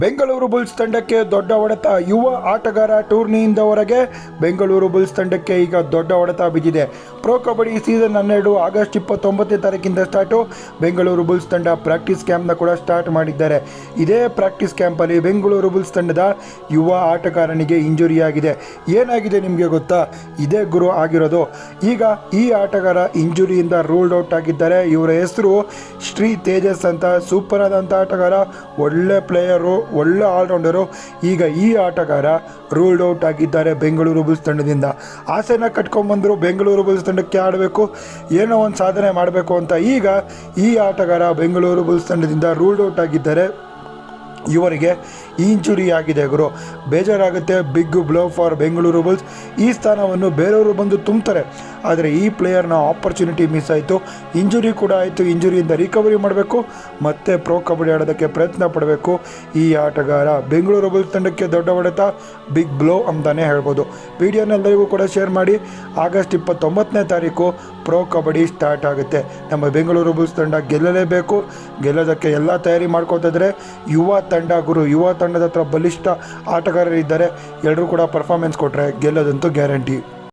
Bengaluru Bulls ತಂಡಕ್ಕೆ ದೊಡ್ಡ ಹೊಡೆತ. ಯುವ ಆಟಗಾರ ಟೂರ್ನಿಯಿಂದ ಹೊರಗೆ. ಬೆಂಗಳೂರು ಬುಲ್ಸ್ ತಂಡಕ್ಕೆ ಈಗ ದೊಡ್ಡ ಹೊಡೆತ ಬಿದ್ದಿದೆ. ಪ್ರೊ ಕಬಡ್ಡಿ ಸೀಸನ್ 12 ಆಗಸ್ಟ್ 29ನೇ ತಾರೀಕಿಂದ ಸ್ಟಾರ್ಟು. ಬೆಂಗಳೂರು ಬುಲ್ಸ್ ತಂಡ ಪ್ರಾಕ್ಟೀಸ್ ಕ್ಯಾಂಪ್ನ ಕೂಡ ಸ್ಟಾರ್ಟ್ ಮಾಡಿದ್ದಾರೆ. ಇದೇ ಪ್ರಾಕ್ಟೀಸ್ ಕ್ಯಾಂಪಲ್ಲಿ ಬೆಂಗಳೂರು ಬುಲ್ಸ್ ತಂಡದ ಯುವ ಆಟಗಾರನಿಗೆ ಇಂಜುರಿ ಆಗಿದೆ. ಏನಾಗಿದೆ ನಿಮಗೆ ಗೊತ್ತಾ? ಇದೇ ಗುರು ಆಗಿರೋದು. ಈಗ ಈ ಆಟಗಾರ ಇಂಜುರಿಯಿಂದ ರೂಲ್ಡ್ ಔಟ್ ಆಗಿದ್ದಾರೆ. ಇವರ ಹೆಸರು ಶ್ರೀ ತೇಜಸ್ ಅಂತ. ಸೂಪರ್ ಆದಂಥ ಆಟಗಾರ, ಒಳ್ಳೆ ಪ್ಲೇಯರು, ಒಳ್ಳೆ ಆಲ್ರೌಂಡರು. ಈಗ ಈ ಆಟಗಾರ ರೂಲ್ಡ್ ಔಟ್ ಆಗಿದ್ದಾರೆ ಬೆಂಗಳೂರು ಬುಲ್ಸ್ ತಂಡದಿಂದ. ಆಸೆನ ಕಟ್ಕೊಂಡ್ಬಂದರು, ಬೆಂಗಳೂರು ಬುಲ್ಸ್ ತಂಡಕ್ಕೆ ಆಡಬೇಕು, ಏನೋ ಒಂದು ಸಾಧನೆ ಮಾಡಬೇಕು ಅಂತ. ಈಗ ಈ ಆಟಗಾರ ಬೆಂಗಳೂರು ಬುಲ್ಸ್ ತಂಡದಿಂದ ರೂಲ್ಡ್ ಔಟ್ ಆಗಿದ್ದಾರೆ. ಇವರಿಗೆ ಇಂಜುರಿ ಆಗಿದೆ ಗುರು. ಬೇಜಾರಾಗುತ್ತೆ. Big blow for Bengaluru Bulls. ಈ ಸ್ಥಾನವನ್ನು ಬೇರೆಯವರು ಬಂದು ತುಂಬ್ತಾರೆ, ಆದರೆ ಈ ಪ್ಲೇಯರ್ನ ಆಪರ್ಚುನಿಟಿ ಮಿಸ್ ಆಯಿತು. ಇಂಜುರಿ ಕೂಡ ಆಯಿತು. ಇಂಜುರಿಯಿಂದ ರಿಕವರಿ ಮಾಡಬೇಕು, ಮತ್ತೆ ಪ್ರೊ ಕಬಡ್ಡಿ ಆಡೋದಕ್ಕೆ ಪ್ರಯತ್ನ ಪಡಬೇಕು. ಈ ಆಟಗಾರ ಬೆಂಗಳೂರು ಬುಲ್ಸ್ ತಂಡಕ್ಕೆ ದೊಡ್ಡ ಹೊಡೆತ, ಬಿಗ್ ಬ್ಲೋ ಅಂತಲೇ ಹೇಳ್ಬೋದು. ವಿಡಿಯೋನೆಲ್ಲರಿಗೂ ಕೂಡ ಶೇರ್ ಮಾಡಿ. ಆಗಸ್ಟ್ 29ನೇ ತಾರೀಕು ಪ್ರೊ ಕಬಡ್ಡಿ ಸ್ಟಾರ್ಟ್ ಆಗುತ್ತೆ. ನಮ್ಮ ಬೆಂಗಳೂರು ಬುಲ್ಸ್ ತಂಡ ಗೆಲ್ಲಲೇಬೇಕು. ಗೆಲ್ಲೋದಕ್ಕೆ ಎಲ್ಲ ತಯಾರಿ ಮಾಡ್ಕೋತಿದ್ರೆ. ಯುವ ತಂಡ ಗುರು, ಯುವ ತಂಡದ ಹತ್ರ ಬಲಿಷ್ಠ ಆಟಗಾರರಿದ್ದಾರೆ. ಎಲ್ಲರೂ ಕೂಡ ಪರ್ಫಾರ್ಮೆನ್ಸ್ ಕೊಟ್ಟರೆ ಗೆಲ್ಲೋದಂತೂ ಗ್ಯಾರಂಟಿ.